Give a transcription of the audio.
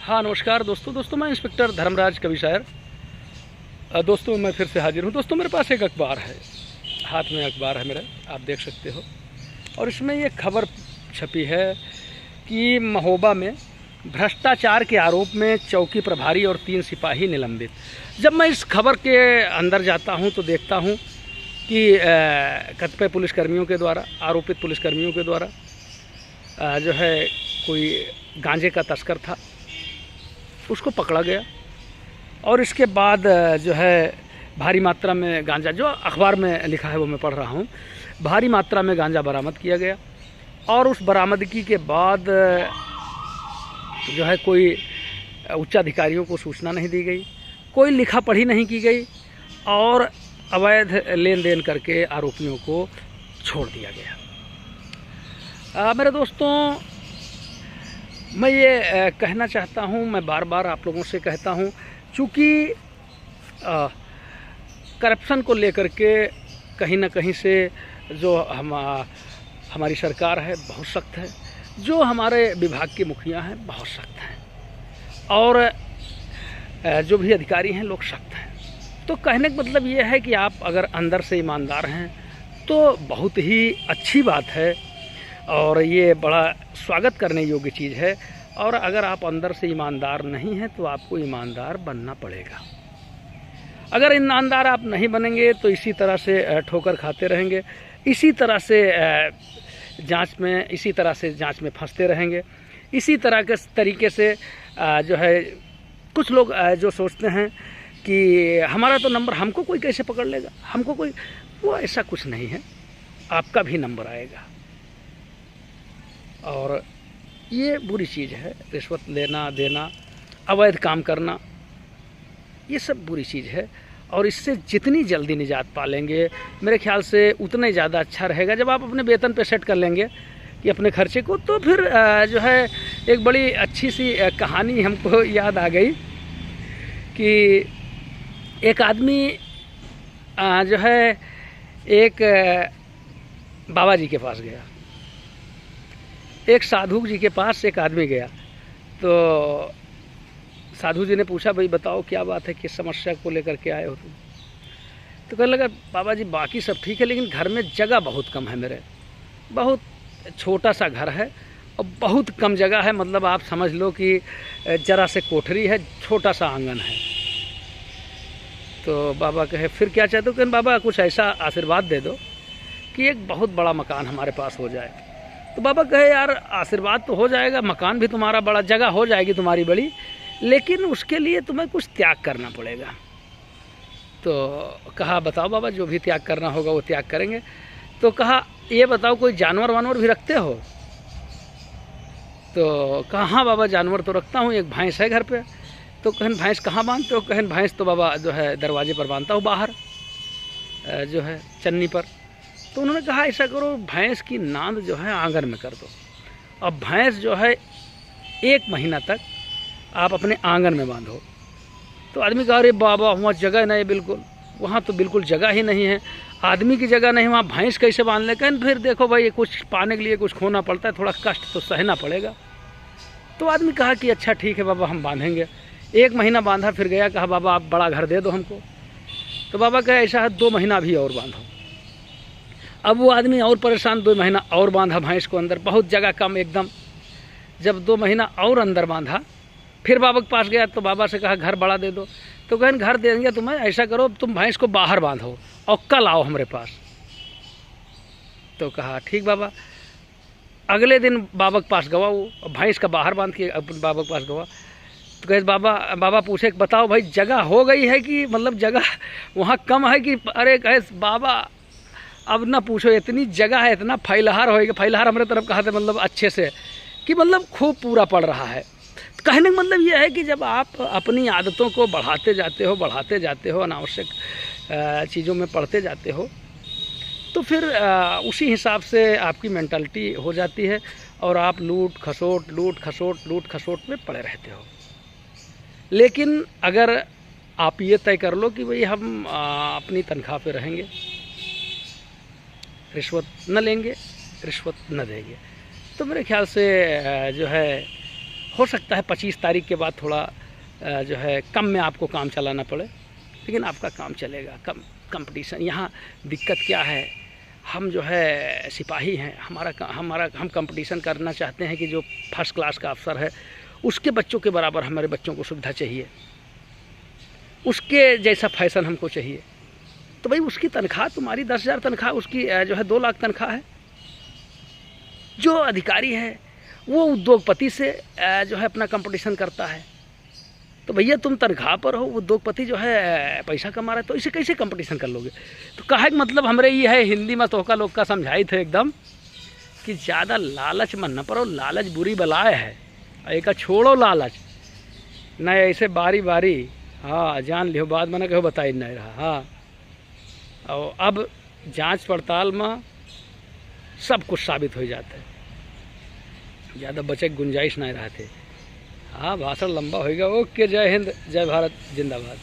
हाँ नमस्कार दोस्तों मैं इंस्पेक्टर धर्मराज कविशायर। दोस्तों मैं फिर से हाजिर हूँ। दोस्तों मेरे पास एक अखबार है, हाथ में अखबार है मेरा, आप देख सकते हो। और इसमें ये खबर छपी है कि महोबा में भ्रष्टाचार के आरोप में चौकी प्रभारी और 3 सिपाही निलंबित। जब मैं इस खबर के अंदर जाता हूँ तो देखता हूँ कि कतिपय पुलिसकर्मियों के द्वारा, आरोपित पुलिसकर्मियों के द्वारा जो है कोई गांजे का तस्कर था, उसको पकड़ा गया। और इसके बाद जो है भारी मात्रा में गांजा, जो अखबार में लिखा है वो मैं पढ़ रहा हूँ, भारी मात्रा में गांजा बरामद किया गया। और उस बरामदगी के बाद जो है कोई उच्चाधिकारियों को सूचना नहीं दी गई, कोई लिखा पढ़ी नहीं की गई और अवैध लेन देन करके आरोपियों को छोड़ दिया गया। मेरे दोस्तों, मैं ये कहना चाहता हूँ, मैं बार बार आप लोगों से कहता हूँ, चूँकि करप्शन को लेकर के कहीं ना कहीं से जो हमारी सरकार है बहुत सख्त है, जो हमारे विभाग के मुखिया हैं बहुत सख्त हैं, और जो भी अधिकारी हैं लोग सख्त हैं। तो कहने का मतलब ये है कि आप अगर अंदर से ईमानदार हैं तो बहुत ही अच्छी बात है और ये बड़ा स्वागत करने योग्य चीज़ है। और अगर आप अंदर से ईमानदार नहीं हैं तो आपको ईमानदार बनना पड़ेगा। अगर ईमानदार आप नहीं बनेंगे तो इसी तरह से ठोकर खाते रहेंगे, इसी तरह से जांच में फंसते रहेंगे। इसी तरह के तरीके से जो है कुछ लोग जो सोचते हैं कि हमारा तो नंबर, हमको कोई कैसे पकड़ लेगा, हमको कोई, वो ऐसा कुछ नहीं है, आपका भी नंबर आएगा। और ये बुरी चीज़ है, रिश्वत लेना देना, अवैध काम करना, ये सब बुरी चीज़ है। और इससे जितनी जल्दी निजात पालेंगे मेरे ख्याल से उतना ही ज़्यादा अच्छा रहेगा। जब आप अपने वेतन पे सेट कर लेंगे कि अपने खर्चे को, तो फिर जो है एक बड़ी अच्छी सी कहानी हमको याद आ गई कि एक आदमी जो है एक बाबा जी के पास गया, एक साधु जी के पास एक आदमी गया। तो साधु जी ने पूछा, भाई बताओ क्या बात है, किस समस्या को लेकर के आए हो तुम? तो कहने लगा, बाबा जी बाकी सब ठीक है लेकिन घर में जगह बहुत कम है, मेरे बहुत छोटा सा घर है और बहुत कम जगह है, मतलब आप समझ लो कि जरा से कोठरी है, छोटा सा आंगन है। तो बाबा कहे फिर क्या चाहते हो? कहने बाबा कुछ ऐसा आशीर्वाद दे दो कि एक बहुत बड़ा मकान हमारे पास हो जाए। तो बाबा कहे यार आशीर्वाद तो हो जाएगा, मकान भी तुम्हारा बड़ा, जगह हो जाएगी तुम्हारी बड़ी, लेकिन उसके लिए तुम्हें कुछ त्याग करना पड़ेगा। तो कहा बताओ बाबा, जो भी त्याग करना होगा वो त्याग करेंगे। तो कहा ये बताओ कोई जानवर वानवर भी रखते हो? तो कहा हाँ बाबा जानवर तो रखता हूँ, एक भैंस है घर पे। तो कहन भैंस कहाँ बांधते हो? कहन भैंस तो बाबा जो है दरवाजे पर बांधता हूँ, बाहर जो है चन्नी पर। तो उन्होंने कहा ऐसा करो, भैंस की नांद जो है आंगन में कर दो, अब भैंस जो है 1 महीना तक आप अपने आंगन में बांधो। तो आदमी कहा अरे बाबा वहाँ जगह नहीं, बिल्कुल वहाँ तो बिल्कुल जगह ही नहीं है, आदमी की जगह नहीं, वहाँ भैंस कैसे बांध ले? कहन फिर देखो भाई कुछ पाने के लिए कुछ खोना पड़ता है, थोड़ा कष्ट तो सहना पड़ेगा। तो आदमी कहा कि अच्छा ठीक है बाबा हम बांधेंगे। 1 महीना बांधा, फिर गया, कहा बाबा आप बड़ा घर दे दो हमको। तो बाबा कहे ऐसा है 2 महीना भी और बांधो। अब वो आदमी और परेशान, 2 महीना और बांधा भैंस को अंदर, बहुत जगह कम एकदम। जब 2 महीना और अंदर बांधा, फिर बाबा के पास गया तो बाबा से कहा घर बड़ा दे दो। तो कहन घर देंगे तुम्हें, ऐसा करो तुम भैंस को बाहर बांधो और कल आओ हमारे पास। तो कहा ठीक बाबा। अगले दिन बाबा के पास गवा वो, भैंस का बाहर बांध के बाबा के पास गवा। तो कहे बाबा पूछे बताओ भाई जगह हो गई है कि मतलब जगह वहाँ कम है कि? अरे कहे बाबा अब ना पूछो, इतनी जगह है, इतना फैलहार होएगा, फैलहार हमारे तरफ कहा था मतलब अच्छे से, कि मतलब खूब पूरा पड़ रहा है। तो कहने का मतलब ये है कि जब आप अपनी आदतों को बढ़ाते जाते हो, अनावश्यक चीज़ों में पढ़ते जाते हो, तो फिर उसी हिसाब से आपकी मेंटालिटी हो जाती है और आप लूट खसोट में पड़े रहते हो। लेकिन अगर आप ये तय कर लो कि भाई हम अपनी तनख्वाह पे रहेंगे, रिश्वत न लेंगे, रिश्वत न देंगे, तो मेरे ख्याल से जो है हो सकता है 25 तारीख के बाद थोड़ा जो है कम में आपको काम चलाना पड़े, लेकिन आपका काम चलेगा। कंपटीशन यहाँ दिक्कत क्या है, हम जो है सिपाही हैं, हम कंपटीशन करना चाहते हैं कि जो फर्स्ट क्लास का अफसर है उसके बच्चों के बराबर हमारे बच्चों को सुविधा चाहिए, उसके जैसा फैशन हमको चाहिए। तो भाई उसकी तनख्वाह तुम्हारी 10,000 तनख्वाह, उसकी जो है 2 लाख तनख्वाह है। जो अधिकारी है वो उद्योगपति से जो है अपना कंपटीशन करता है, तो भैया तुम तनख्वाह पर हो, उद्योगपति जो है पैसा कमा रहा है, तो इसे कैसे कंपटीशन कर लोगे। तो कहा कि मतलब हमरे ये है हिंदी में तोहका लोग का समझाई थे एकदम कि ज़्यादा लालच मत न पड़ो, लालच बुरी बलाए है, एक छोड़ो लालच न, ऐसे बारी बारी हाँ जान लियो, बाद में कहो बताई नहीं रहा। हाँ और अब जांच पड़ताल में सब कुछ साबित हो जाता है, ज़्यादा बचे गुंजाइश नहीं रहते। हाँ भाषण लंबा होएगा। ओके, जय हिंद, जय भारत, जिंदाबाद।